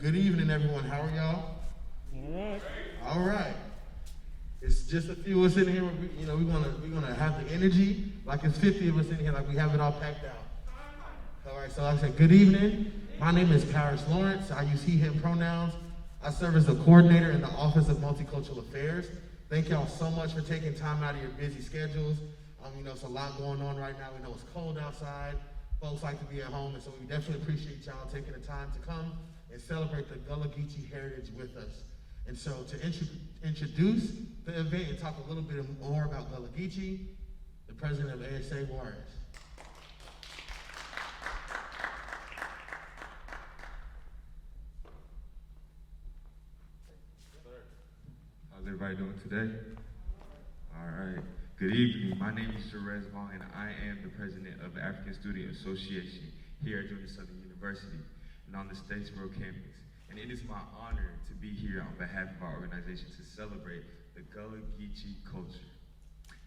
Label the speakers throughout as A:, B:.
A: Good evening, everyone. How are y'all?
B: All right.
A: All right. It's just a few of us in here. We're gonna have the energy like it's 50 of us in here, like we have it all packed out. All right. So like I said, good evening. My name is Paris Lawrence. I use he/him pronouns. I serve as the coordinator in the Office of Multicultural Affairs. Thank y'all so much for taking time out of your busy schedules. It's a lot going on right now. We know it's cold outside. Folks like to be at home, and so we definitely appreciate y'all taking the time to come and celebrate the Gullah Geechee heritage with us. And so to introduce the event and talk a little bit more about Gullah Geechee, the president of ASA Warriors.
C: How's everybody doing today? All right. Good evening. My name is Jerez Vaughn, and I am the president of the African Student Association here at Georgia Southern University and on the Statesboro campus. And it is my honor to be here on behalf of our organization to celebrate the Gullah Geechee culture.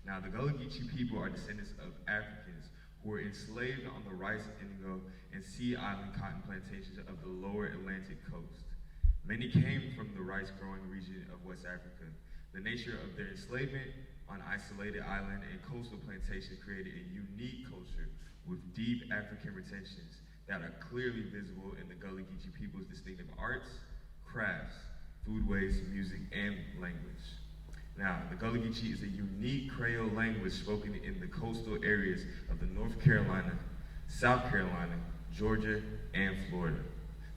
C: Now, the Gullah Geechee people are descendants of Africans who were enslaved on the rice, indigo, and Sea Island cotton plantations of the lower Atlantic coast. Many came from the rice-growing region of West Africa. The nature of their enslavement on isolated island and coastal plantation created a unique culture with deep African retentions that are clearly visible in the Gullah Geechee people's distinctive arts, crafts, foodways, music, and language. Now, the Gullah Geechee is a unique Creole language spoken in the coastal areas of the North Carolina, South Carolina, Georgia, and Florida.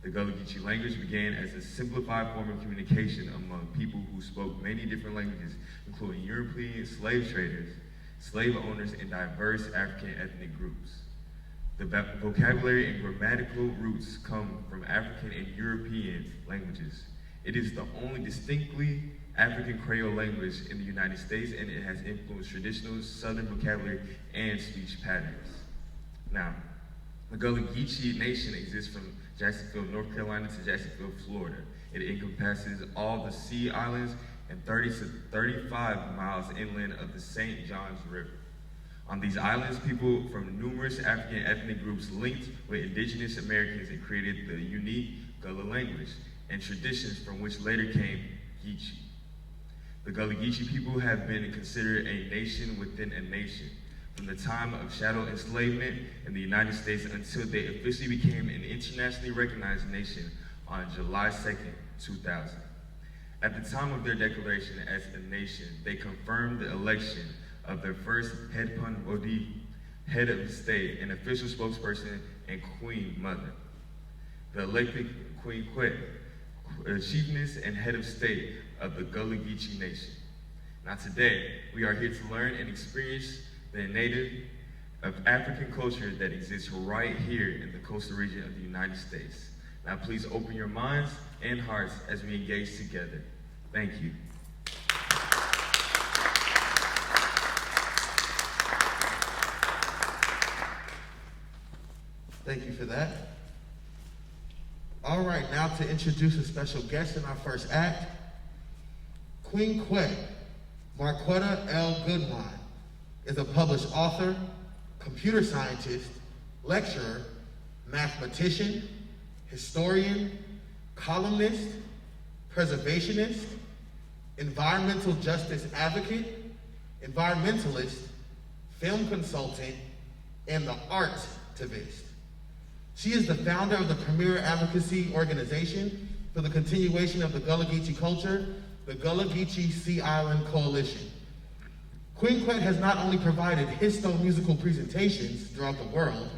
C: The Gullah Geechee language began as a simplified form of communication among people who spoke many different languages, including European slave traders, slave owners, and diverse African ethnic groups. The vocabulary and grammatical roots come from African and European languages. It is the only distinctly African Creole language in the United States, and it has influenced traditional Southern vocabulary and speech patterns. Now, the Gullah Geechee Nation exists from Jacksonville, North Carolina to Jacksonville, Florida. It encompasses all the Sea Islands and 30 to 35 miles inland of the St. Johns River. On these islands, people from numerous African ethnic groups linked with indigenous Americans and created the unique Gullah language and traditions from which later came Geechee. The Gullah Geechee people have been considered a nation within a nation from the time of chattel enslavement in the United States until they officially became an internationally recognized nation on July 2nd, 2000. At the time of their declaration as a nation, they confirmed the election of their first head of state, an official spokesperson, and Queen Mother. The elected Queen Quet, chiefness and head of state of the Gullah Geechee Nation. Now today, we are here to learn and experience the native of African culture that exists right here in the coastal region of the United States. Now please open your minds and hearts as we engage together. Thank you.
A: Thank you for that. All right, now to introduce a special guest in our first act, Queen Quet, Marquetta L. Goodwine, is a published author, computer scientist, lecturer, mathematician, historian, columnist, preservationist, environmental justice advocate, environmentalist, film consultant, and the artivist. She is the founder of the premier advocacy organization for the continuation of the Gullah Geechee culture, the Gullah Geechee Sea Island Coalition. Queen Quet has not only provided histo-musical presentations throughout the world,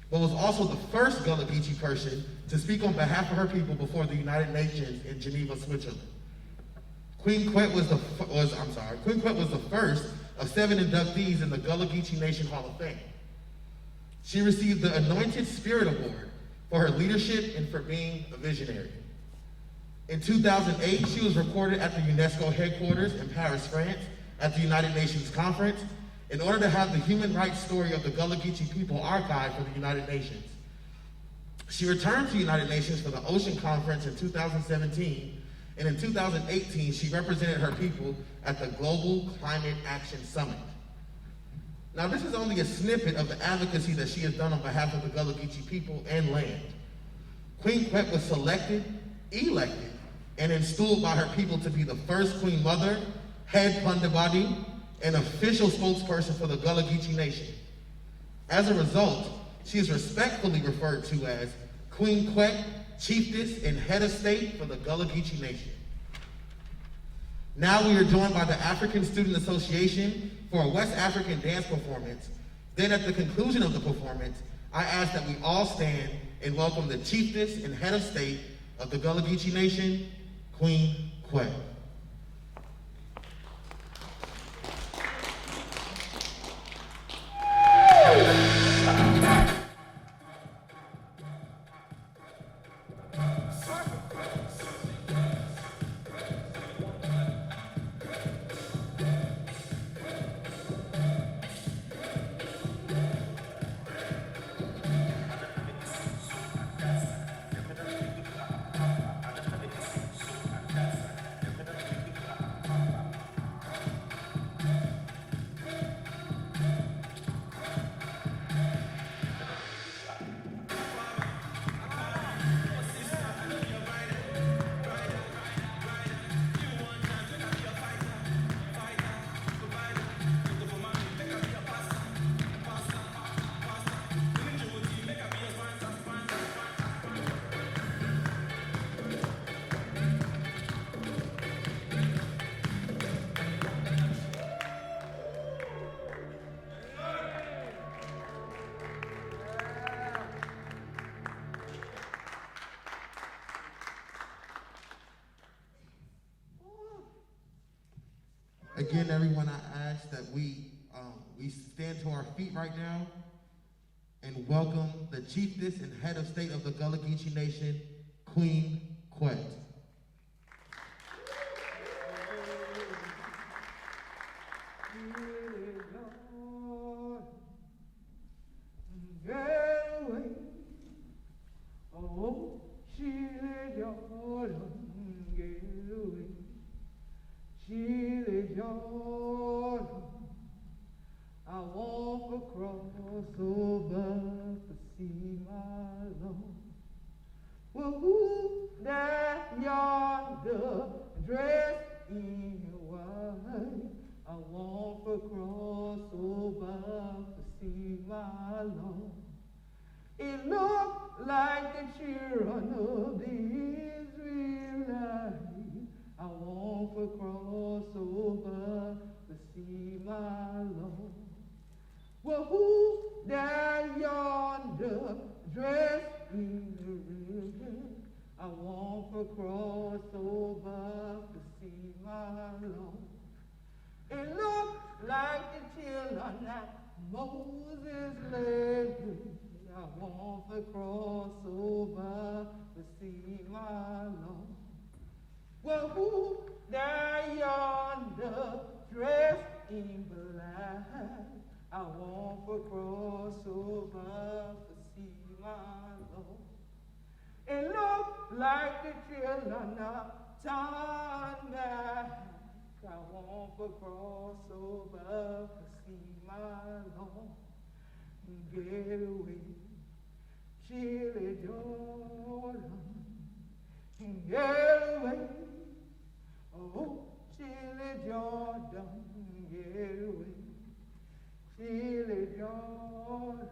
A: but was also the first Gullah Geechee person to speak on behalf of her people before the United Nations in Geneva, Switzerland. Queen Quet was the first of 7 inductees in the Gullah Geechee Nation Hall of Fame. She received the Anointed Spirit Award for her leadership and for being a visionary. In 2008, she was recorded at the UNESCO headquarters in Paris, France, at the United Nations Conference in order to have the human rights story of the Gullah Geechee people archived for the United Nations. She returned to the United Nations for the Ocean Conference in 2017, and in 2018, she represented her people at the Global Climate Action Summit. Now, this is only a snippet of the advocacy that she has done on behalf of the Gullah Geechee people and land. Queen Quet was selected elected and installed by her people to be the first Queen Mother, head Pandavadi, and official spokesperson for the Gullah Geechee Nation. As a result, she is respectfully referred to as Queen Kwek, Chiefess and Head of State for the Gullah Geechee Nation. Now we are joined by the African Student Association for a West African dance performance. Then at the conclusion of the performance, I ask that we all stand and welcome the Chiefess and Head of State of the Gullah Geechee Nation, Queen Kwek. Again, everyone, I ask that we stand to our feet right now and welcome the Chiefess and Head of State of the Gullah Geechee Nation, Queen Kwek.
B: I walk across over to see my Lord. Well, who that yonder dressed in white? I walk across over to see my Lord. It looked like the children of the Israelites. I walk across over to see my Lord. Well, who there yonder dressed in the river? I walk across over to see my Lord. It looked like the children that Moses led. I walk across over to see my Lord. Well, who there yonder dressed in black? I walk across over to see my Lord. It looked like the children of turn back. I walk across over to see my Lord. Get away, chilly Jordan. Get away, oh, chilly Jordan. Get away, chilly Jordan.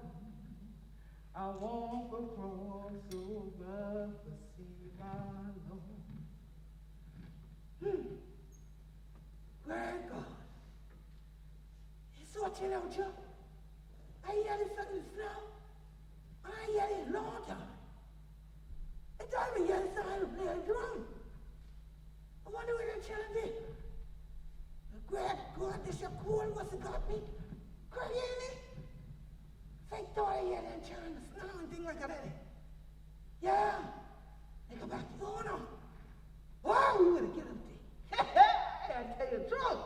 B: I walk across over to see my Lord. Great God, it's so chilly out here. I hear this fucking snow. I hear this long time. I don't even hear the sound of playing drum. I wonder where they're chilling be. Great God, this your cold must have got me. Crazy. Fake thought I hear them chilling the snow and things like that. Yeah. They go back to the owner. Oh, we would have get them there. I gotta tell you the truth.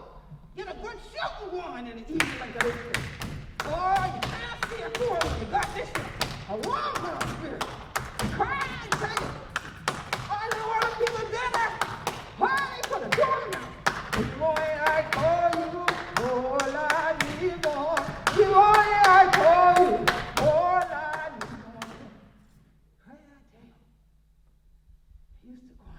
B: Get a good sugar wine in the evening like that. Oh, you can't see a poor when you got this shit. A warm girl spirit. Cry and tell you. All the world people better. Why they put a door now? Boy, I call you. All I need more. You only I call you. All I need more. Hey, I tell you. He used to call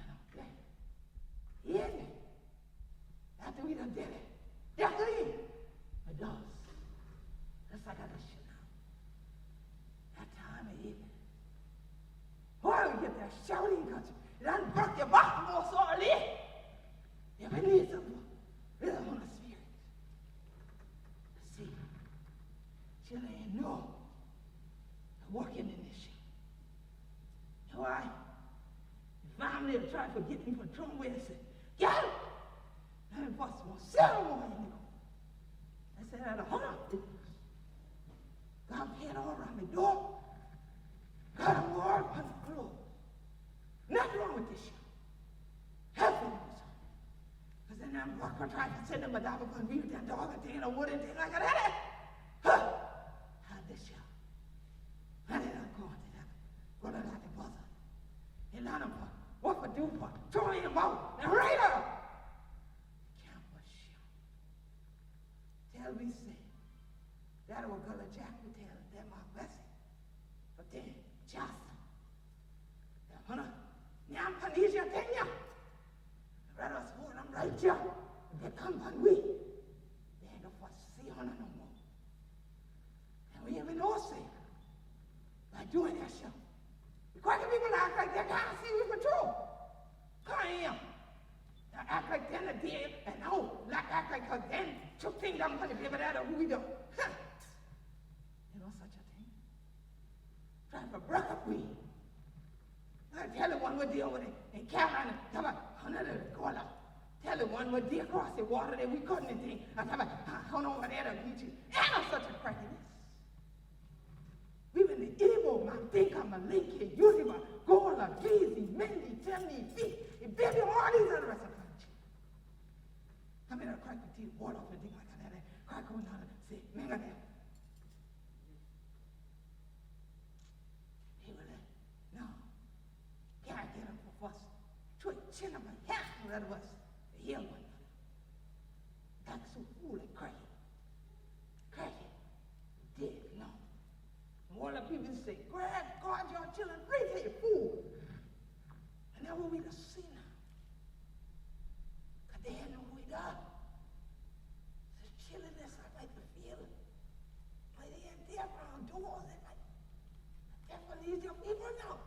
B: working in this shit. You know why? Finally, they tried to get me from drum where I said, get him! And boss won't settle more anymore. I said, at a hundred. God paid all around the door. God, I'm all on the floor. Nothing wrong with this shit. Helping me. Because then I'm walking, trying to send them a dog upon me with that dog and thing and a wood and thing like that. Huh? How this shit? How did I go into that? Go to like a buzzer. And let him what for do for? Throw him out. And right up. Campus shit. Tell me, say. That was Gullah Jack would tell them my blessing. But then, Johnson. The hunter. Nyam Panisha Kenya. Let us hold them right here. They come on we. They ain't no for see hunter no more. And we even know say. By doing that shit. Quite a people act like they can't see we patrol. Come here. They act like then a dead and now act like then took things down for the people that are who we don't. You know such a thing? Trying to break up we. I tell you one would deal with it and Cameron come up, another Gullah. Tell you one would deal across the water that we couldn't anything. I come up, on over there to Geechee. Ain't no such a craziness. Even the evil man think I'm a Lincoln, Utima, Gullah, Geechee, Mindy, Timney, Feet, and baby, all these other rest of the country. Come in and crack the tea, water off and thing like that. Crack on down and say, Menga there. He was like, no, can't get him for us. Try chin up my hat and let us hear one another. That's so fool and cracky. Cracky. Dead, no. All the people say, Grab, guard your children, free to your food. And that what we just see now. Because they had no way down. The chilliness, I like to feel it. But they had there around doors and like, that's what these young people know.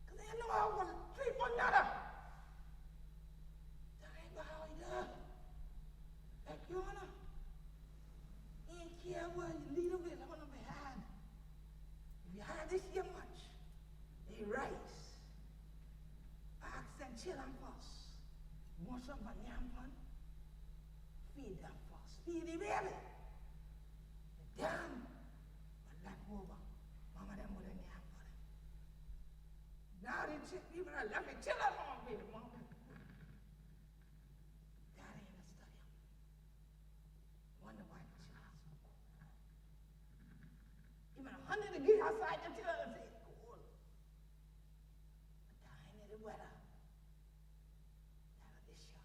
B: Because they know how to treat one another. That ain't how he does. Like, Your Honor, he ain't care where you lead him with, I'm gonna be hard. If you hide this here much, they rise. Ask and chill them first. You want something for yam fun? Feed them first. Feed the baby. Damn. But left over. Mama them with a yam for them. Now they chill people are left me chill them on baby mama. That ain't a study. Wonder why the child so cold. Even 100 degrees outside the chill and say it's cold. But that ain't the weather. That is show.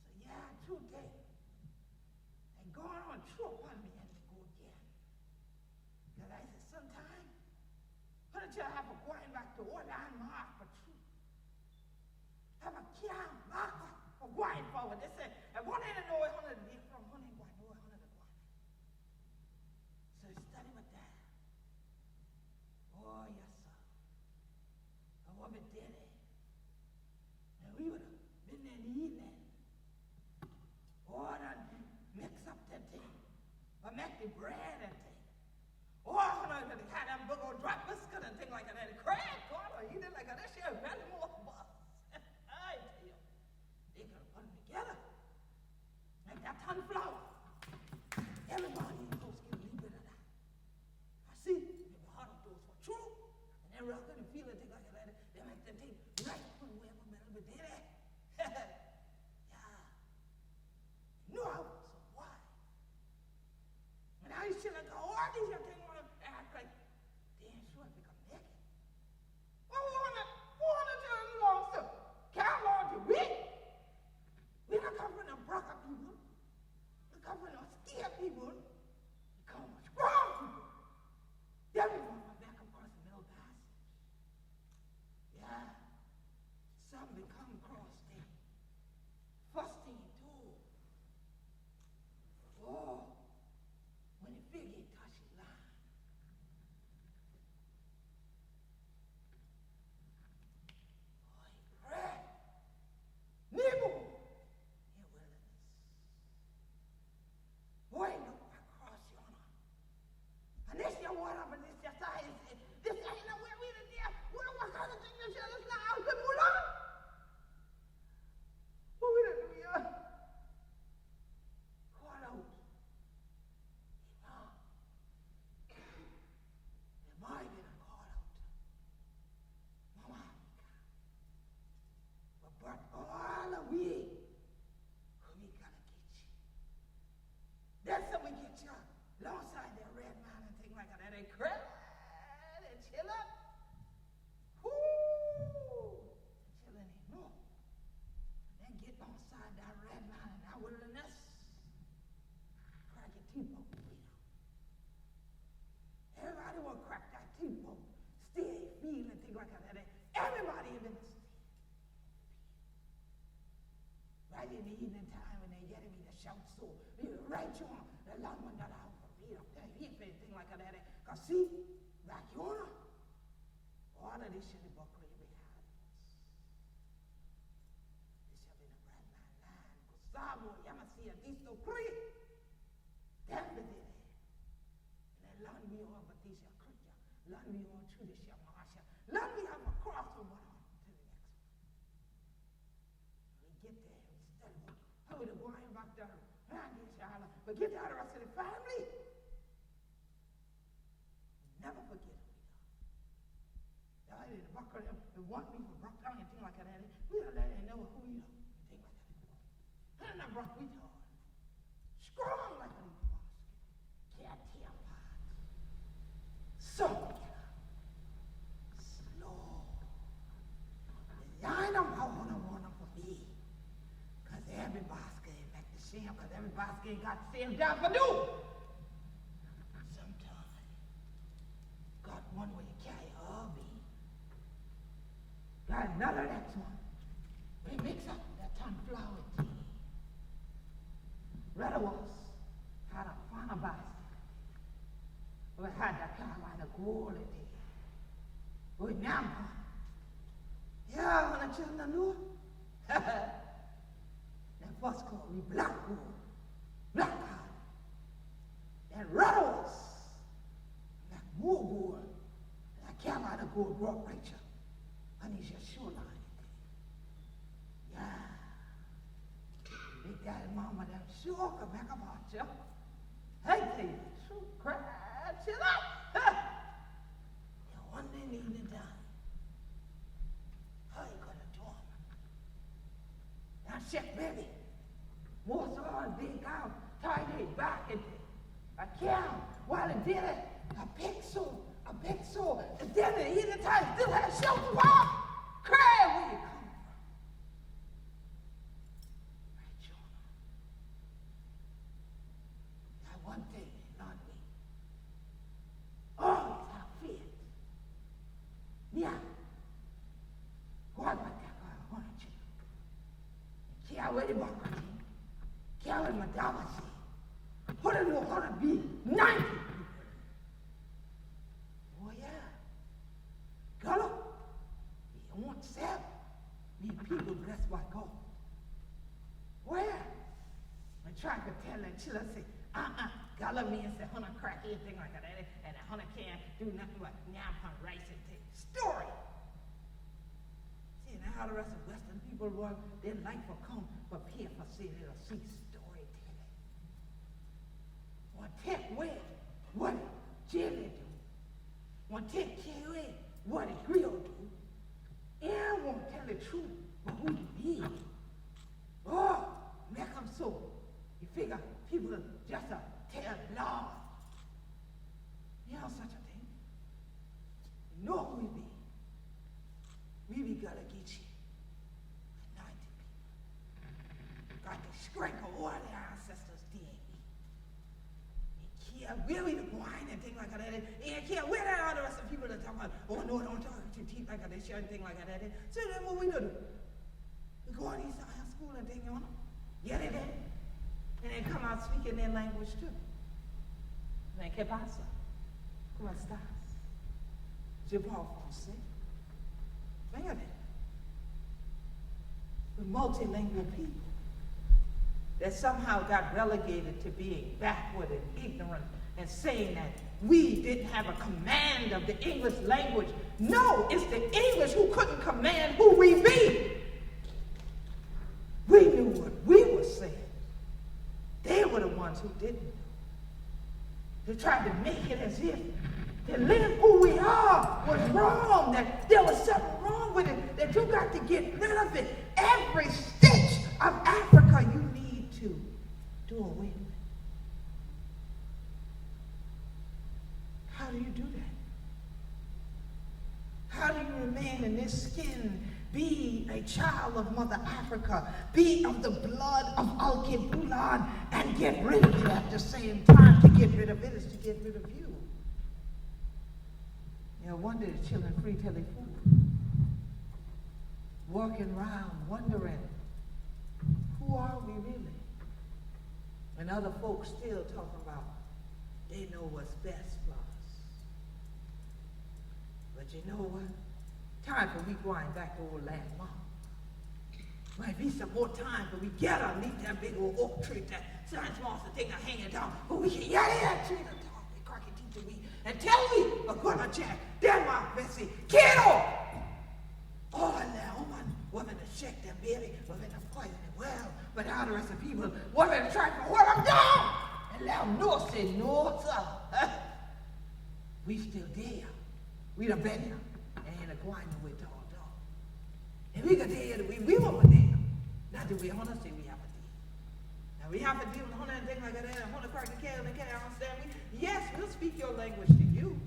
B: So yeah, true day. And going on true upon me and to go again. Because I said sometime, when the child have a going back to what I mark for truth. Have a care marker for going forward. They said, I want to know 100 days from 100 going, no 100 going. So study with that. Oh, yes, sir. I want me dead. And we would have been there in the evening. Oh, that mix up that thing. Or make the bread and thing. Oh, I had that big old drop biscuit and thing like that. Crack, God, or eat it like that. That shit very more bus. I tell you. They could have put them together. Like that ton of flour. Everybody in the house get a little bit of that. I see, if the heart of those for true, and they're rocking and feeling things like that, they make the thing right from wherever metal but did it. Yeah. No, I was so why? And I used to like all these young things want to act like they ain't sure if they come naked. Well, who wanna right, John. The Lord went that out for me. He ain't anything like that. Because see, back yonder, all of this shit is about crazy behind. This shall be the bright man line. Gustavo, Yamasi, and these two three. That's the day. And then learn me all but these are creature. Learn me all through this shall Marsha. Learn me have a cross from one arm to the next one. We get there instead of how the boy back there. But get the rest of the family. Never forget who we are. The buckle and want me to rock down and things like that. We don't let them know who we are. And things like that. And I rock with her. Strong like a little basket. Can't tear apart. So slow. I don't know what I want them to be. Because every basket ain't like the same. Because every basket ain't got the same job to do. Sometimes got one way to carry hubby. Got another next one. We mix up that sunflower tea. Red was had a fun basket. We had that kind of like a quality. We now, yeah, when I tell you know, that first called me black gold, black card. That red was like more gold. And I came out of gold rock right here. And it's your shoreline. Yeah. Big daddy mama, them sure come back about you. Hey, tell you the truth, cry, chill out. You one day need to die. How you gonna do it? Now, check, baby. Most of all big out, tied it back and I can't. While it did it, a big soul. And then the either time still had shelter off. Cry where you come from. Right, Jonah. Now one thing, not me. Always have fear. Yeah. What about that guy? I want you. Can't wait about it. Can't wait my daughter see. What do you want to be? 90. Oh yeah. Gullah. You want self? Me people blessed by God. Where? I tried to tell that chiller say, Gullah means that hunter crack anything like that, and a hunter can't do nothing but yam on rice and take story. See, now how the rest of Western people were, their life will come prepare for seeing it'll see storytelling. One take away what jelly do. One take away what it grill do. And won't tell the truth but who you be. Oh, make them so. You figure people just tell lies. You know such a thing. You know who we be. We be Gullah Geechee. 90 people. Got the strength of all their ancestors' DNA. You can't really the wine and things like that. And you can't wear that all the rest of people that talk about, oh no, don't talk to your teeth like that, share and thing like that. So then what we do? We go on these high school and thing on them. Get it in. And then come out speaking their language too. And then, ¿qué pasa? ¿Cómo estás? Je parle français. Venga then. The multilingual people that somehow got relegated to being backward and ignorant and saying that we didn't have a command of the English language. No, it's the English who couldn't command who we be. We knew what we were saying. They were the ones who didn't. They tried to make it as if to live who we are was wrong, that there was something wrong with it, that you got to get rid of it. Every stitch of Africa you need to do away with. How do you do that? How do you remain in this skin, be a child of Mother Africa, be of the blood of Al-Kibulan, and get rid of it at the same time? To get rid of it is to get rid of you. You know, one day the children free till they food. Walking around, wondering, who are we really? And other folks still talking about they know what's best for us. But you know what? Time for we going back to old landmark. Might be some more time for we get underneath that big old oak tree, that science monster thing are hanging down, but we can yell at tree and talk, we cracky teacher we, and tell we, but gonna check, Denmark, Bessie, kiddo! Oh, now, woman to shake them baby, woman to poison it well, but all the rest of people, woman to try to hold them down, and let them know, say no, sir. We still there. We done been here, and ain't going nowhere to all dog. And we can tell you that we were there. Now do we honor say we have a deal? Now we have a deal and honor and thing like that, and honor crack the can and can understand me? Yes, we'll speak your language to you.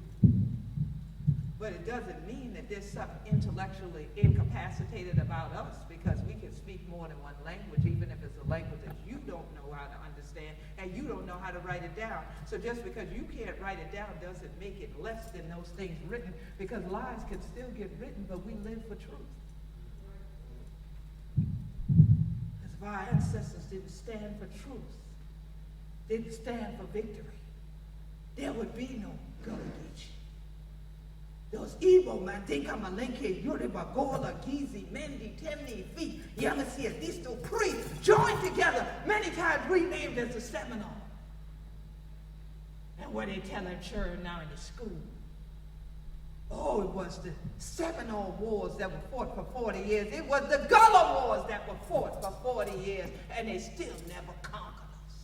B: But it doesn't mean that there's something intellectually incapacitated about us, because we can speak more than one language, even if it's a language that you don't know how to understand and you don't know how to write it down. So just because you can't write it down doesn't make it less than those things written, because lies can still get written, but we live for truth. Because if our ancestors didn't stand for truth, didn't stand for victory, there would be no Gullah Geechee. Those Igbo man think I'm a Linke, Yoruba, Gullah, Geechee, Mendi, Temni, Feet, Yamasia, these two Cree, joined together, many times renamed as the Seminole. And what they tell our children now in the school, oh, it was the Seminole Wars that were fought for 40 years. It was the Gullah Wars that were fought for 40 years, and they still never conquered us.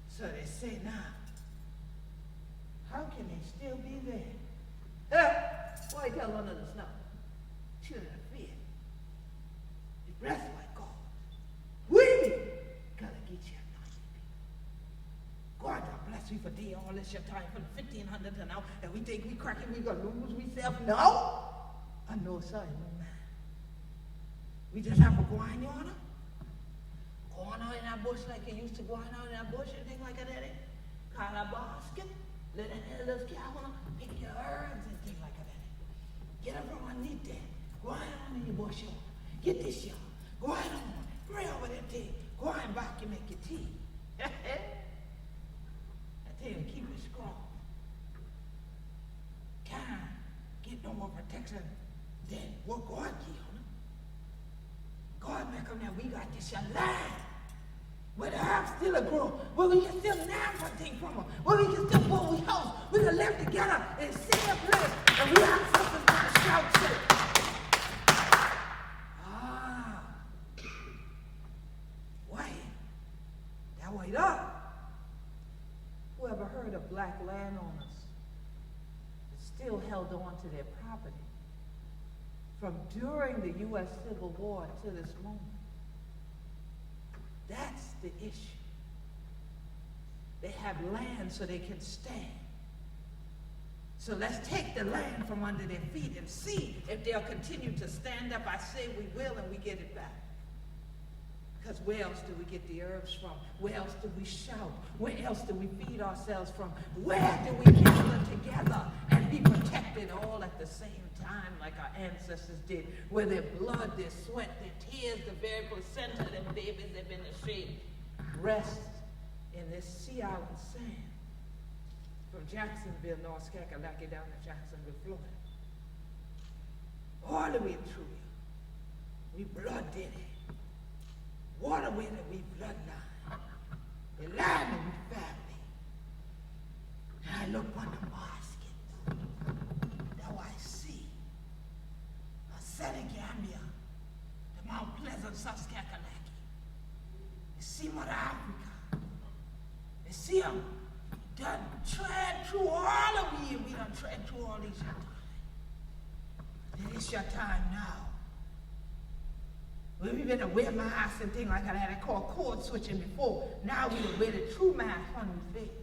B: So they say now, how can they still be there? Why tell under the snow? Children of fear. The breath like God. We gotta get you anointed people. God bless you for thee all this your time from 1500 to now, and we think we cracking, we gonna lose we self. No! I know sir, no man. We just have to go on your honor. Go on out in that bush like you used to go on out in that bush and things like that. Kind of basket. Let an elders get out on pick your herbs and things like that. Get up from underneath that. Go on in your bush, y'all. Get this, y'all. Go on. Pray over that thing. Go on back and make your tea. I tell you, keep it strong. Can't get no more protection than what God give on them. God make them now, we got this alive. Where the herbs still a grow, where we can still learn something from them, where we can still build we house, we can live together in the same place, and we have something to shout to. Wait, that wait up. Whoever heard of black landowners that still held on to their property from during the U.S. Civil War to this moment? That's the issue. They have land so they can stand. So let's take the land from under their feet and see if they'll continue to stand up. I say we will, and we get it back. Because where else do we get the herbs from? Where else do we shout? Where else do we feed ourselves from? Where do we gather together and be protected all at the same time like our ancestors did, where their blood, their sweat, their tears, the very placenta of them babies that have been ashamed, rest in this sea island sand from Jacksonville, North Carolina, down to Jacksonville, Florida. All the way through it. We blood did it. Water with it, we bloodline. The land of we family. And I look on the basket. Now I see a Senegambia, the Mount Pleasant, Saskatchewan. You see Mother Africa. You see them done tread through all of we, and we done tread through all these your time. And it's your time now. We've been away of masks and things like that. I had called code switching before. Now we will wear the true mask on his face.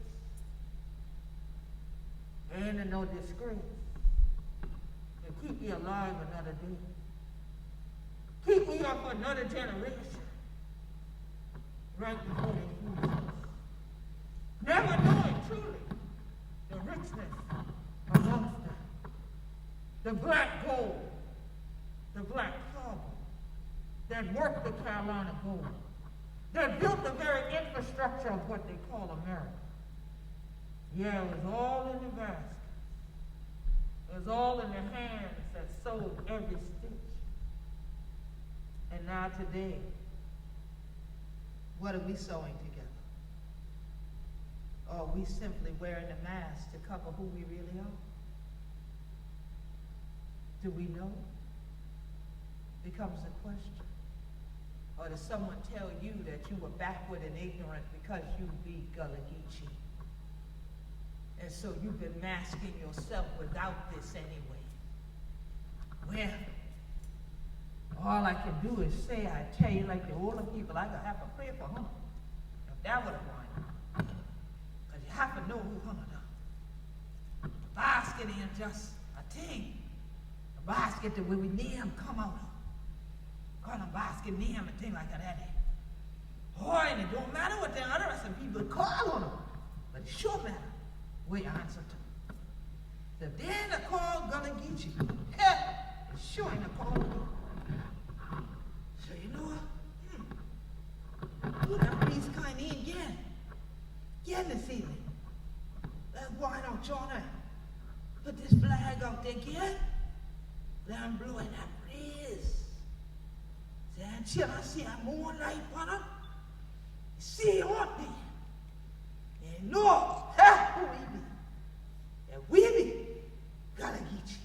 B: Ain't no disgrace. And keep me alive another day. Keep me up for another generation. Right before they lose us. Never knowing truly the richness amongst them. The black gold, the black carbon that worked the Carolina gold, that built the very infrastructure of what they call America. Yeah, it was all in the basket. It was all in the hands that sewed every stitch. And now today, what are we sewing together? Or are we simply wearing a mask to cover who we really are? Do we know? Becomes a question. Or does someone tell you that you were backward and ignorant because you beat Gullah Geechee? And so you've been masking yourself without this anyway. Well, all I can do is say, I tell you, like the older people, I gotta have to pray for hunger. If that would have won. Because you have to know who hunger does. The basket ain't just a thing. The basket that when we name come out of. Call them basket name and thing like that. Oh, and it don't matter what the other some people call on them. But it sure matter where you answer to. If they ain't a call Gullah Geechee, it sure ain't a call to me. So you know what? Ooh, that breeze kind in again. Again this evening. Why don't y'all put this flag out there again? Let them blow in that breeze. See, until I see a moonlight on them, see on me. And know who we be. And we be Gullah Geechee,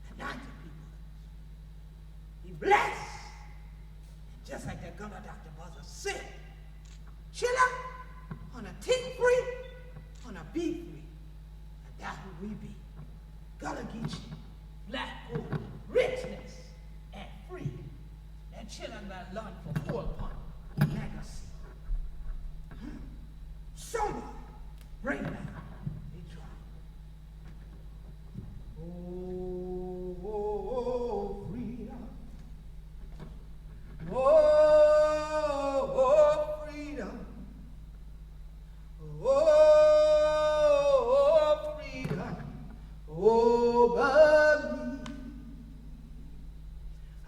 B: and not the people. Be blessed. And just like that Gullah doctor was a sick. Chiller on a tick free, on a beef free. And that's who we be. Gullah Geechee, black gold, richness, and free. And chiller got learned for full upon legacy. Somebody bring that. Oh, freedom. Oh, freedom. Oh, freedom over me.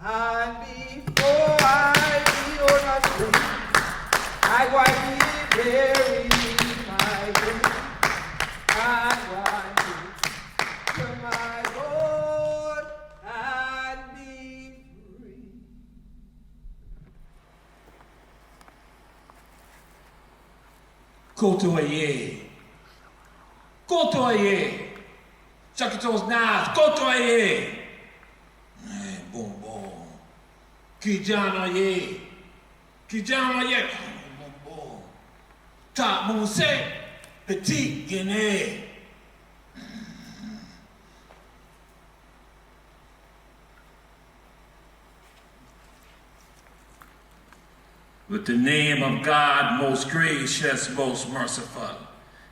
B: And before I be on a tree, I want to bury my grave. I want to my Lord and be free.
D: Kotoye. Kotoye. Chakatos nas. Kotoye. Boom boom. Kijana ye. Kijana ye. Boom boom. Ta muse. Petit Guinée. With the name of God, most gracious, most merciful,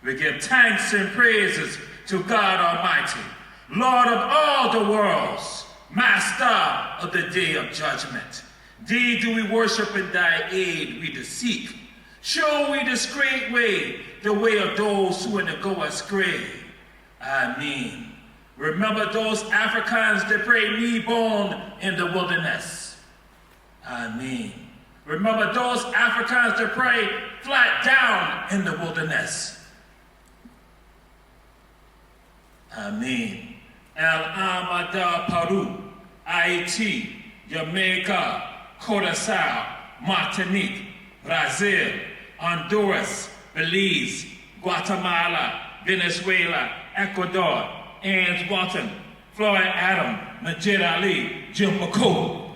D: we give thanks and praises to God Almighty, Lord of all the worlds, Master of the day of judgment. Thee do we worship, and thy aid we do seek. Show we this great way, the way of those who in the go astray. Amen. Remember those Africans that prayed knee-bone in the wilderness. Amen. Remember those Africans that pray flat down in the wilderness. Amen. El Amada Peru, Haiti, Jamaica, Curaçao, Martinique, Brazil, Honduras, Belize, Guatemala, Venezuela, Ecuador, Ange Walton, Floyd Adam, Majid Ali, Jim McCool,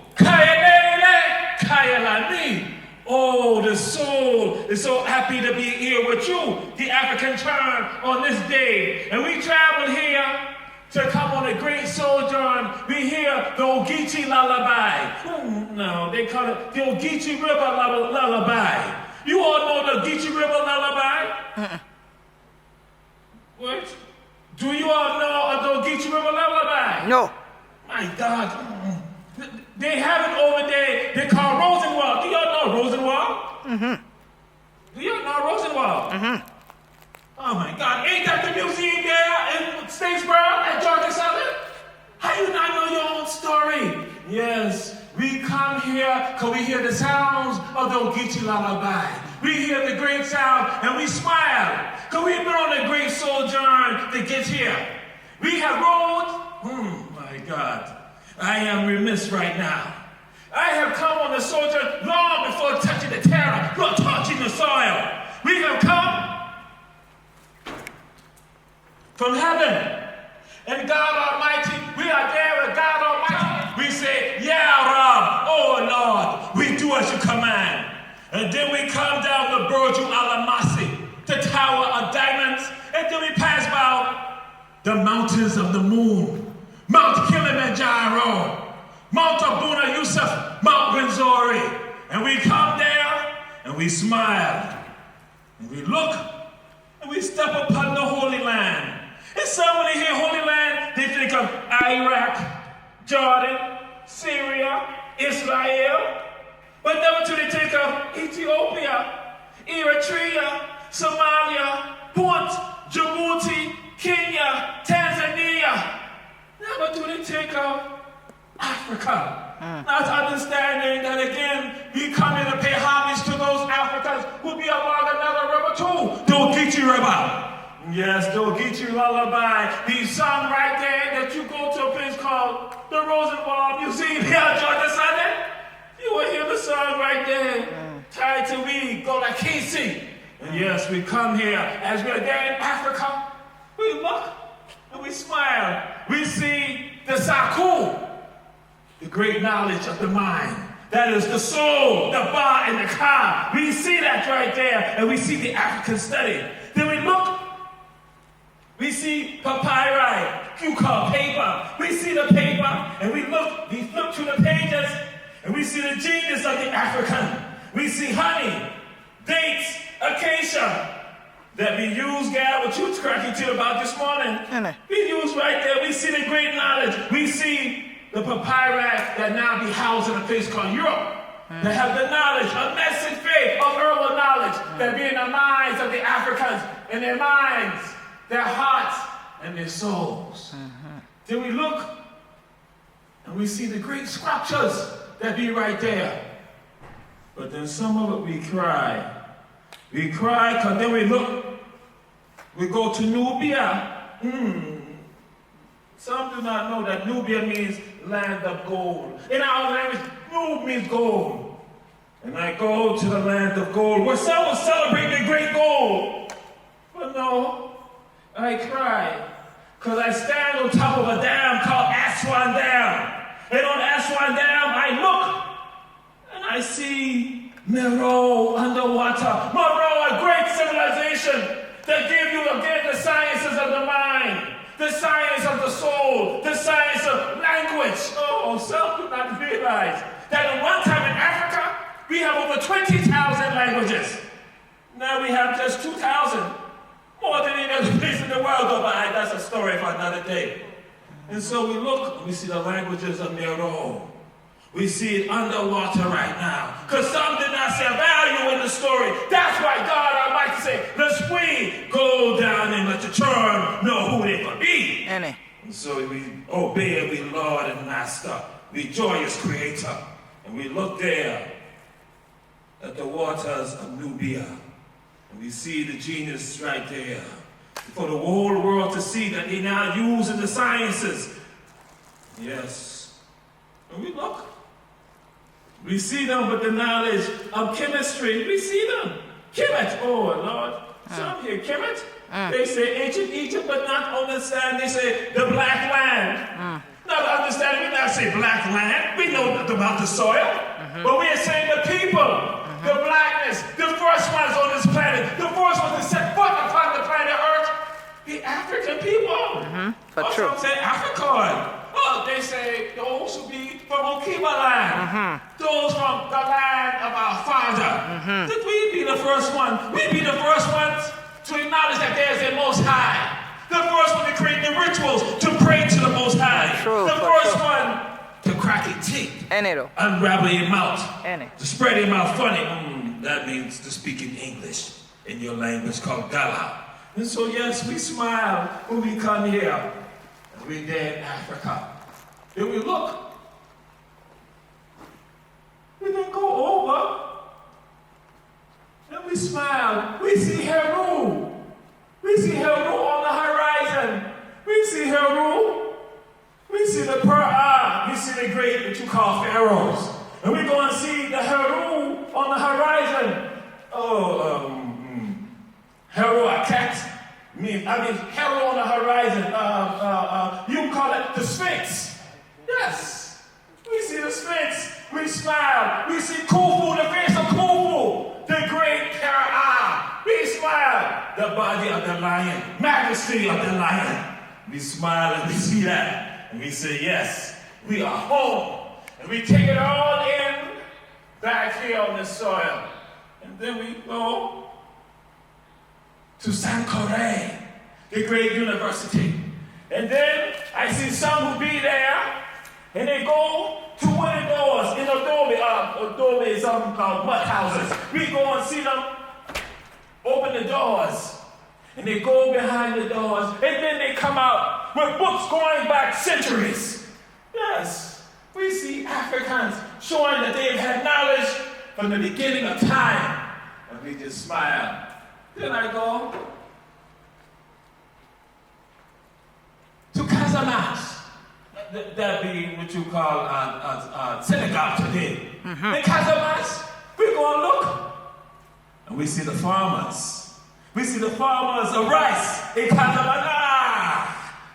D: Kayalani. Oh, the soul is so happy to be here with you, the African turn on this day. And we traveled here to come on a great sojourn. We hear the Geechee lullaby. No, they call it the Geechee River lullaby. You all know the Geechee River lullaby? What? Do you all know the Geechee River lullaby?
B: No.
D: My God. They have it over there. They call Rosenwald. Do y'all know Rosenwald? Mm-hmm. Do y'all know Rosenwald? Mm-hmm. Oh my God. Ain't that the museum there in Statesboro at Georgia Southern? How you not know your own story? Yes, We come here because we hear the sounds of the Geechee lullaby. We hear the great sound and we smile because we've been on a great sojourn to get here. We have rode, my God, I am remiss right now. I have come on the sojourn long before touching the terra, before touching the soil. We have come from heaven. And God Almighty, we are there with God Almighty. We say, yeah, Rab, oh Lord, we do as you command. And then we come down the Burju Alamasi, the Tower of Diamonds, and then we pass by the mountains of the moon, Mount Kilimanjaro, Mount Abuna Yusuf, Mount Rwenzori. And we come there, and we smile, and we look, and we step upon the Holy Land. And some when they hear Holy Land, they think of Iraq, Jordan, Syria, Israel, but never do they think of Ethiopia, Eritrea, Somalia, Punt, Djibouti, Kenya, Tanzania. Never do they think of Africa. Not understanding that again, we come in to pay homage to those Africans who be along another river too, the Geechee River. Yes, the Geechee lullaby, the song right there that you go to a place called the Rosenwald Museum here on Georgia Sunday. You will hear the song right there, tied to we, Gullah Geechee. And yes, we come here as we're there in Africa. We look and we smile. We see the Saku, the great knowledge of the mind. That is the soul, the ba and the ka. We see that right there, and we see the African study. Then we look. We see papyri, cucumber, paper. We see the paper, and we flip through the pages, and we see the genius of the African. We see honey, dates, acacia, that we use, Gad, what you was cracking to about this morning. We use right there. We see the great knowledge. We see the papyri that now be housed in a place called Europe. That have the knowledge of medicine, faith, of herbal knowledge, that be in the minds of the Africans, in their minds, their hearts, and their souls. Then we look, and we see the great sculptures that be right there. But then some of it we cry. We cry because then we look, we go to Nubia. Some do not know that Nubia means land of gold. In our language, Nub means gold. And I go to the land of gold where some will celebrate the great gold. But no, I cry because I stand on top of a dam called Aswan Dam. And on Aswan Dam, I look and I see Meroe underwater. Meroe, a great civilization that give you again the sciences of the mind, the science of the soul, the science of language. Oh, some do not realize that at one time in Africa, we have over 20,000 languages. Now we have just 2,000. More than any other place in the world go by. That's a story for another day. And so we look, and we see the languages of Meroe. We see it underwater right now. Because some did not see a value in the story. That's why God Almighty say, let's we go down and let the children know who they could be. And so we obey every Lord and Master, we joyous Creator. And we look there at the waters of Nubia. And we see the genius right there. For the whole world to see that they now use in the sciences. Yes. And we look. We see them with the knowledge of chemistry. We see them. Kemet. Oh, Lord. Some here, Kemet. They say ancient Egypt, but not understand. They say the black land. Not understanding. We not say black land. We know about the soil. But we are saying the people. The blackness, the first ones on this planet, the first ones to set foot upon the planet Earth, the African people. Some say African. Oh, they say those who be from Okiba land, those from the land of our father. That we be the first one. We be the first ones to acknowledge that there's a Most High. The first one to create the rituals to pray to the Most High. The first one to crack your teeth, unravel your mouth, to spread your mouth funny. That means to speak in English, in your language called Gullah. And so yes, we smile when we come here, and we're there in Africa. Then we look, We then go over and we smile. We see Heru. We see Heru on the horizon. We see Heru. We see the we see the great, what you call pharaohs. And we're going to see the Heru on the horizon. Heru Aket. I mean, Heru on the horizon. You call it the Sphinx. Yes. We see the Sphinx. We smile. We see Khufu, the face of Khufu, the great Pharaoh. We smile. The body of the lion, majesty of the lion. We smile and we see that. And we say, yes, we are home. And we take it all in back here on the soil. And then we go to Sankore, the great university. And then I see some who be there, and they go to one of the doors in Adobe is something called mud houses. We go and see them open the doors, and they go behind the doors, and then they come out with books going back centuries. Yes, we see Africans showing that they've had knowledge from the beginning of time, and we just smile. Then I go to Casamance. That be what you call Senegal today. In Casamance, we go and look, and we see the farmers. We see the farmers of rice in Casamance.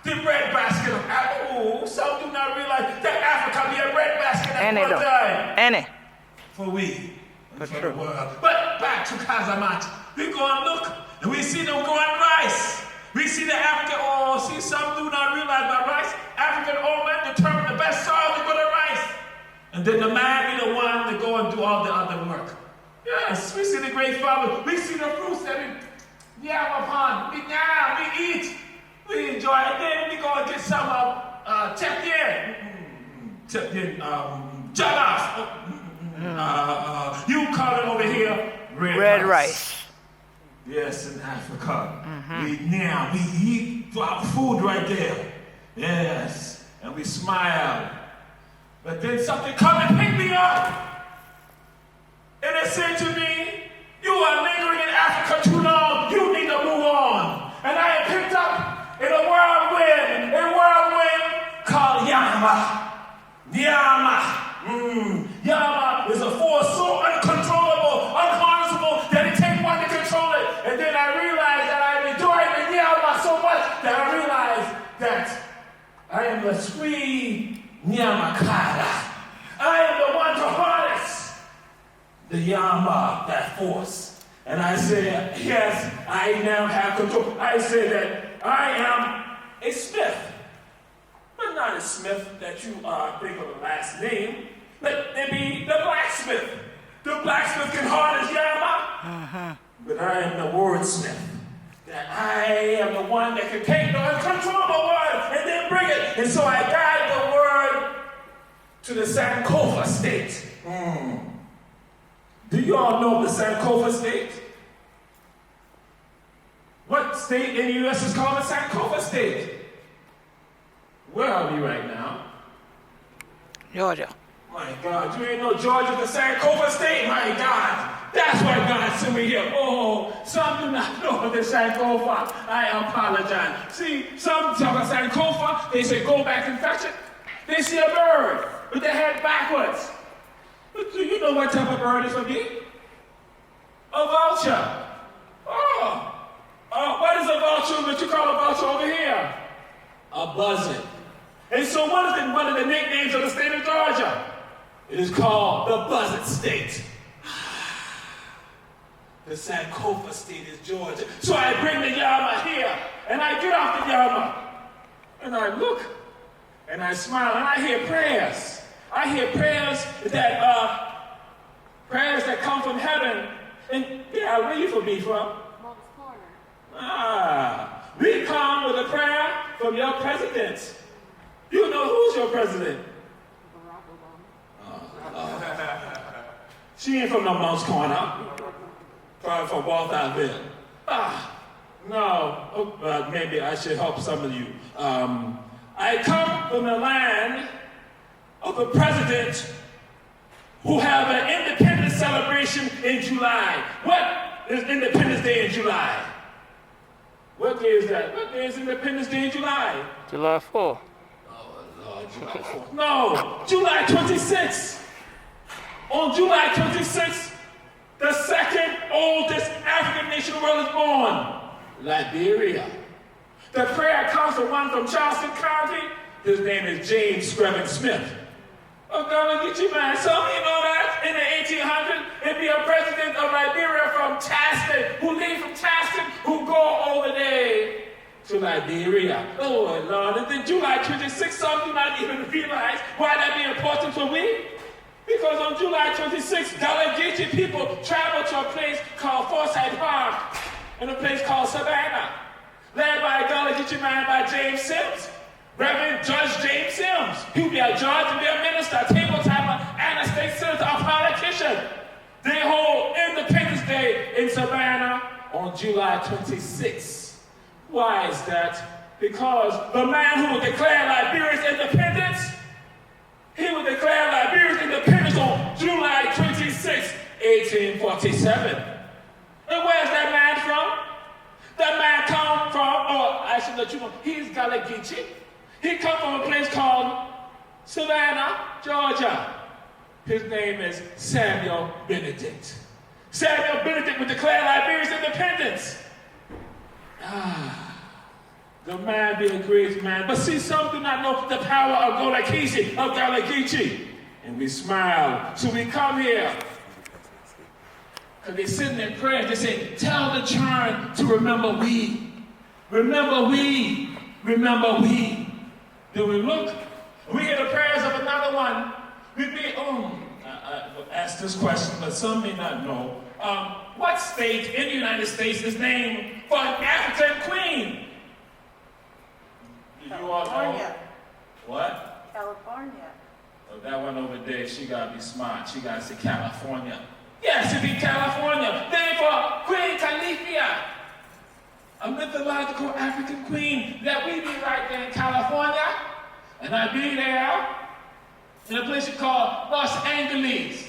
D: The bread basket of apple. Some do not realize that Africa be a bread basket at one time. For we. For the world. But back to Casamance. We go and look, and we see them growing rice. We see the African, see some do not realize about rice. African old men determine the best soil to grow the rice. And then the man be the one to go and do all the other work. Yes, we see the great farmers. We see the fruits that we yam upon. We eat. We enjoy it. And then we go and get some jollof. You call it over here red rice. Yes, in Africa. We eat our food right there. Yes, and we smile. But then something come and pick me up. And it said to me, you are lingering in Africa too long. You need to move on. And I am picked up in a whirlwind called Yama. Yama is a force so uncontrollable, unharnessable, that it takes one to control it. And then I realized that I am enjoying the Yama so much that I realized that I am the sweet Nyamakara. I am the one to harness the Yama, that force. And I said, yes, I now have control. I said that I am a smith. But not a smith that you think of the last name. Let it be the blacksmith. The blacksmith can harness Yama. But I am the wordsmith. That I am the one that can take the uncontrollable word and then bring it. And so I guide the word to the Sankofa state. Do you all know the Sankofa state? What state in the U.S. is called the Sankofa state? Where are we right now?
E: Georgia.
D: My God, you ain't know Georgia, the Sankofa state? My God. That's why God sent me here. Some do not know the Sankofa. I apologize. See, some talk about Sankofa, they say go back and fetch it. They see a bird with their head backwards. But do you know what type of bird it's going to be? A vulture. What is a vulture that you call a vulture over here? A buzzard. And so what is one of the nicknames of the state of Georgia? It is called the Buzzard State. The Sankofa state is Georgia. So I bring the Yama here, and I get off the Yama, and I look, and I smile, and I hear prayers. I hear prayers that come from heaven. And yeah, where you from me from?
F: Mom's Corner.
D: We come with a prayer from your president. You know who's your president?
F: Barack Obama.
D: She ain't from no Mouse Corner. Probably from Walthamville. No. Maybe I should help some of you. I come from the land of the president who have an independence celebration in July. What is Independence Day in July? What day is that? What day is Independence Day in July?
E: July 4th.
D: Oh, Lord, July 4th. No, July 26th. On July 26th, the second oldest African nation in the world is born, Liberia. The prayer comes from one from Charleston County. His name is James Screven Smith. Oh, Gullah, Geechee, man. Some of you know that in the 1800s, it'd be a president of Liberia from Charleston, who leave from Charleston, who go over there to Liberia. Oh, Lord. And then July 26th, some do not even realize why that be important for me. Because on July 26th, Gullah Geechee people travel to a place called Forsyth Park and a place called Savannah, led by a Gullah Geechee man by James Sims. Reverend Judge James Sims. He'll be a judge and be a minister, a table tapper, and a state senator, a politician. They hold Independence Day in Savannah on July 26th. Why is that? Because the man who will declare Liberia's independence, he will declare Liberia's independence on July 26, 1847. And where's that man from? That man come from, I should let you know, he's Gullah Geechee. He come from a place called Savannah, Georgia. His name is Samuel Benedict. Samuel Benedict would declare Liberia's independence. The man be a great man. But see, some do not know the power of Gullah Geechee. And we smile. So we come here. Because they're sitting in prayer. They say, tell the churn to remember we. Remember we. Remember we. Then we look. We hear the prayers of another one. We be, I ask this question, but some may not know. What state in the United States is named for an African queen? Do you all know?
F: California.
D: What?
F: California.
D: Oh, that one over there, she gotta be smart. She gotta say California. Yes, it be California. Named for Queen Califia, a mythological African queen that we be right there in California. And I be there in a place called Los Angeles.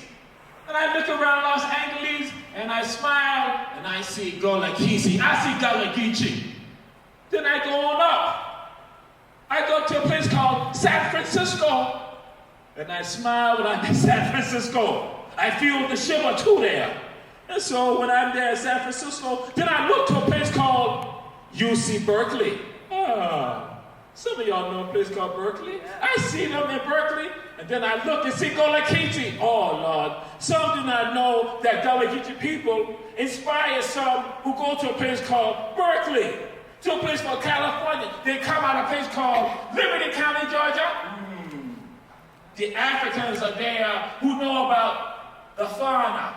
D: And I look around Los Angeles and I smile and I see Gullah Geechee. I see Gullah Geechee. Then I go on up. I go to a place called San Francisco. And I smile when I'm in San Francisco. I feel the shiver too there. And so when I'm there in San Francisco, then I look to a place called UC Berkeley. Some of y'all know a place called Berkeley. I see them in Berkeley, and then I look and see Gullah Geechee. Oh, Lord. Some do not know that Gullah Geechee people inspire some who go to a place called Berkeley, to a place called California. They come out of a place called Liberty County, Georgia. The Africans are there who know about the fauna.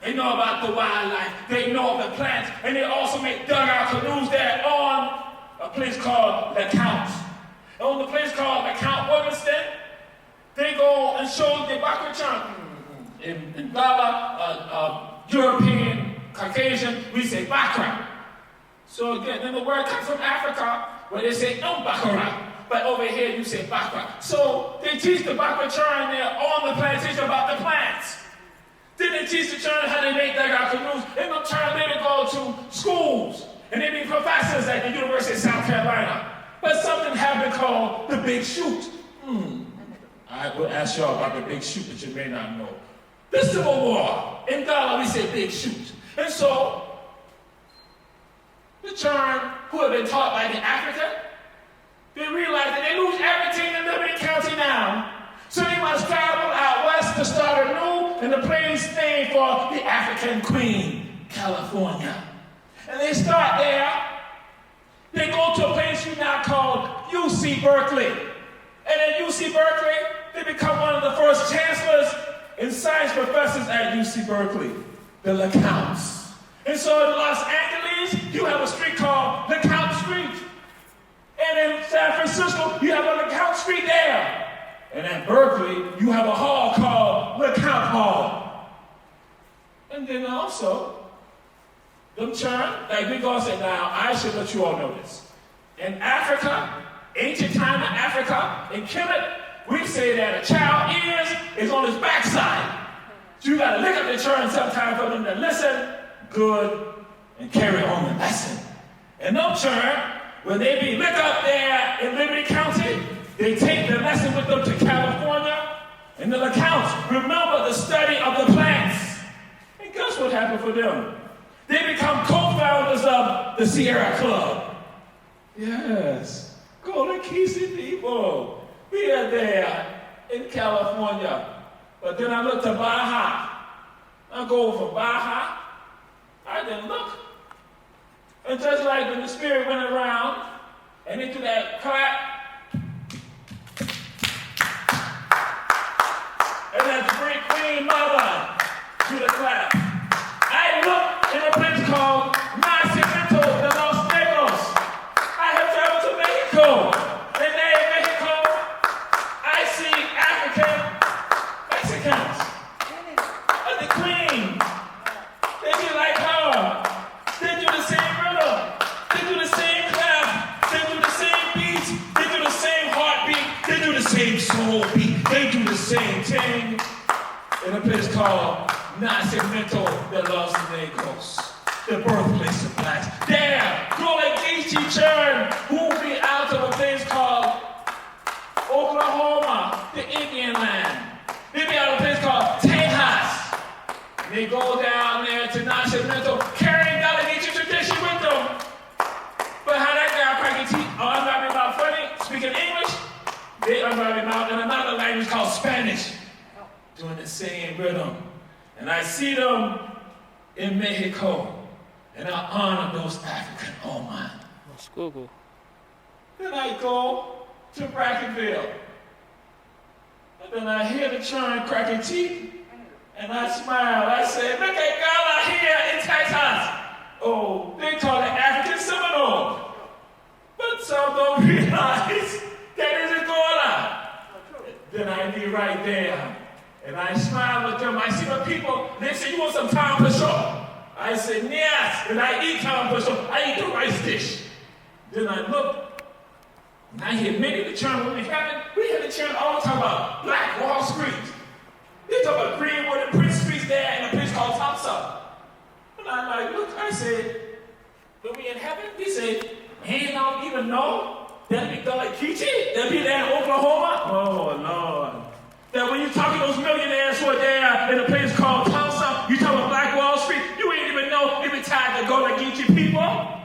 D: They know about the wildlife. They know of the plants. And they also make dugout canoes there on a place called the Count. And on the place called the Count Williamston, they go and show the Bakachan. In Gullah, European, Caucasian, we say Bakra. So again, then the word comes from Africa, where they say Bakara. But over here, you say Bakra. So they teach the Bakachan there on the plantation about the plants. Then they teach the children how they make dugout canoes. And the children later go to schools. And they be professors at the University of South Carolina. But something happened called the Big Shoot. I will ask y'all about the Big Shoot that you may not know. The Civil War. In Gullah, we say Big Shoot. And so, the children who have been taught by the African, they realize that they lose everything in Liberty County now. So they must travel out west to start anew in the place named for the African Queen, California. And they start there. They go to a place you now called UC Berkeley. And at UC Berkeley, they become one of the first chancellors and science professors at UC Berkeley, the LeCounts. And so in Los Angeles, you have a street called LeCount Street. And in San Francisco, you have a LeCount Street there. And in Berkeley, you have a hall called LeCount Hall. And then also, them churn, like we gonna say now, I should let you all know this. In Africa, ancient time in Africa, in Kemet, we say that a child is on his backside. You got to lick up the children sometime for them to listen good and carry on the lesson. And them children, when they be licked up there in Liberty County, they take the lesson with them to California, and the accounts remember the study of the plants. And guess what happened for them? They become co-founders of the Sierra Club. Yes, Gullah Geechee people. We are there in California. But then I looked to Baja. I go over for Baja. I didn't look. And just like when the spirit went around and they do that clap, and that great queen mother do the clap. I looked in a place called Nacimiento de los Negros. I have traveled to Mexico. And there in Mexico, I see African Mexicans. And the queen, they be like her. They do the same rhythm. They do the same clap. They do the same beats. They do the same heartbeat. They do the same soul beat. They do the same thing in a place called Nacimiento de los Negros, the birthplace of blacks. There, Gullah Geechee children who be out of a place called Oklahoma, the Indian land. They be out of a place called Tejas. They go down there to Nacimiento, carrying Gullah Geechee tradition with them. But how that guy cracking teeth, unwrap him out funny, speaking English, they unwrap him out in another language called Spanish, doing the same rhythm. And I see them in Mexico, and I honor those African Oman.
E: Google.
D: Then I go to Brackenville, and then I hear the children cracking teeth, and I smile. I say, look at Gullah here in Texas. Oh, they call it African Seminole. But some don't realize that is a Gullah. Then I be right there. And I smile with them. I see the people. They say, you want some time for sure? I said, yes. And I eat time for sure. I eat the rice dish. Then I look, and I hear many of the children when we hear the children all talk about Black Wall Street. They talk about Greenwood and Prince Streets there in a place called Tulsa. And I'm like, look, I said, when we in heaven, he said, ain't don't even know that'll be Gullah Geechee? That'll be there in Oklahoma? Oh, Lord. That when you talk to those millionaires who are there in a place called Tulsa, you talk about Black Wall Street, you ain't even know they be tied to Gullah Geechee people.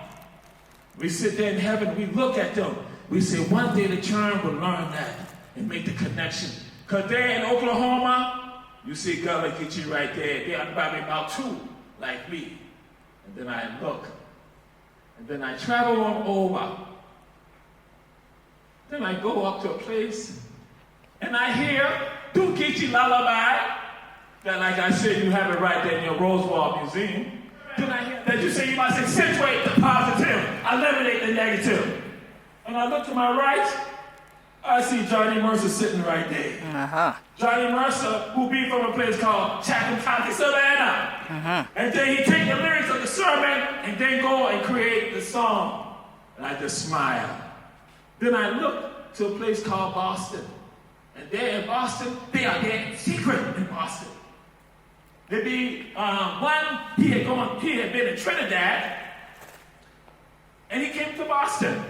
D: We sit there in heaven, we look at them. We say, one day the children will learn that and make the connection. Because there in Oklahoma, you see Gullah Geechee right there. They are probably about two, like me. And then I look. And then I travel on over. Then I go up to a place, and I hear do Geechee lullaby. That, like I said, you have it right there in your Rosewall Museum. Then I hear that you say you must accentuate the positive, eliminate the negative. And I look to my right, I see Johnny Mercer sitting right there. Johnny Mercer, who be from a place called Chattahoochee, Savannah. And then he take the lyrics of the sermon and then go and create the song. And I just smile. Then I look to a place called Boston. And there in Boston, they are there in secret in Boston. There be one, he had been in Trinidad, and he came to Boston.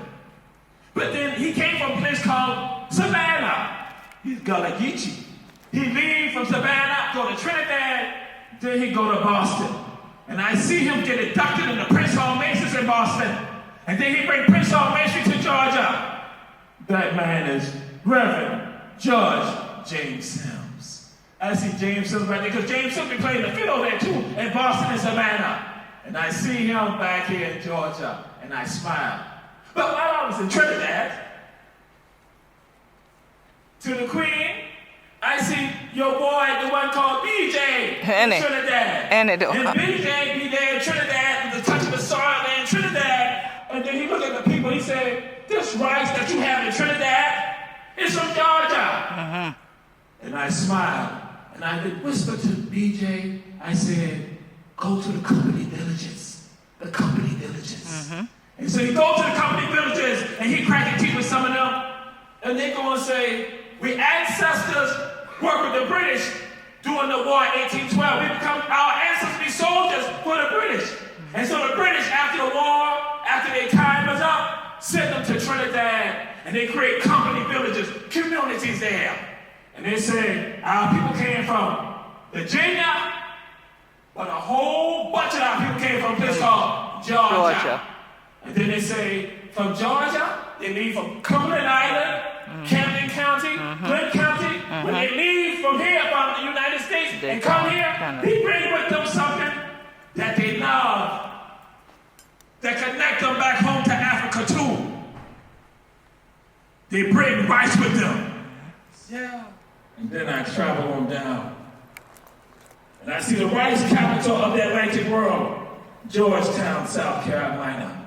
D: But then he came from a place called Savannah. He's Gullah Geechee. He leave from Savannah, go to Trinidad, then he go to Boston. And I see him get inducted in the Prince Hall Masons in Boston. And then he bring Prince Hall Masonry to Georgia. That man is Reverend Judge James Sims. I see James Sims right there, because James Sims be playing the fiddle there too, in Boston and Savannah. And I see him back here in Georgia, and I smile. But while I was in Trinidad, to the Queen, I see your boy, the one called BJ in Trinidad. And BJ be there in Trinidad with the touch of the soil there in Trinidad. And then he looked at the people, he said, this rice that you have in Trinidad is from Georgia. And I smiled. And I did whisper to BJ, I said, go to the company villages. The company villages. And so he go to the company villages and he cracking teeth with some of them. And they go and say, we ancestors work with the British During the war in 1812, our ancestors be soldiers for the British. And so the British, after the war, after their time was up, sent them to Trinidad, and they create company villages, communities there. And they say, our people came from Virginia, but a whole bunch of our people came from a place called Georgia. And then they say, from Georgia, they leave from Cumberland Island, Camden County, Glenn County. When they leave from here, from the United States, and come here, they bring with them something that they love, that connect them back home to Africa too. They bring rice with them. Yeah. And then I travel on down. And I see the rice capital of the Atlantic world, Georgetown, South Carolina.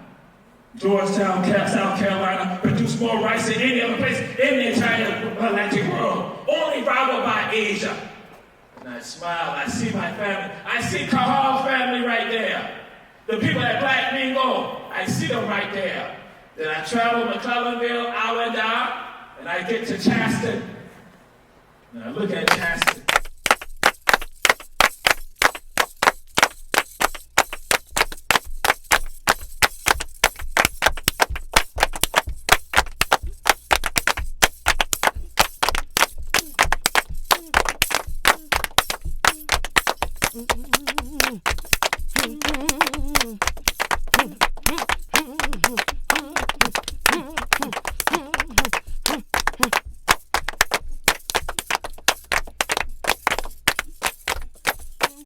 D: Georgetown, South Carolina produce more rice than any other place in the entire Atlantic world, only rivaled by Asia. And I smile, I see my family. I see Cahal's family right there. The people at Black Mingo, I see them right there. Then I travel McClellanville, Allendale, and I get to Chaston. And I look at Chaston.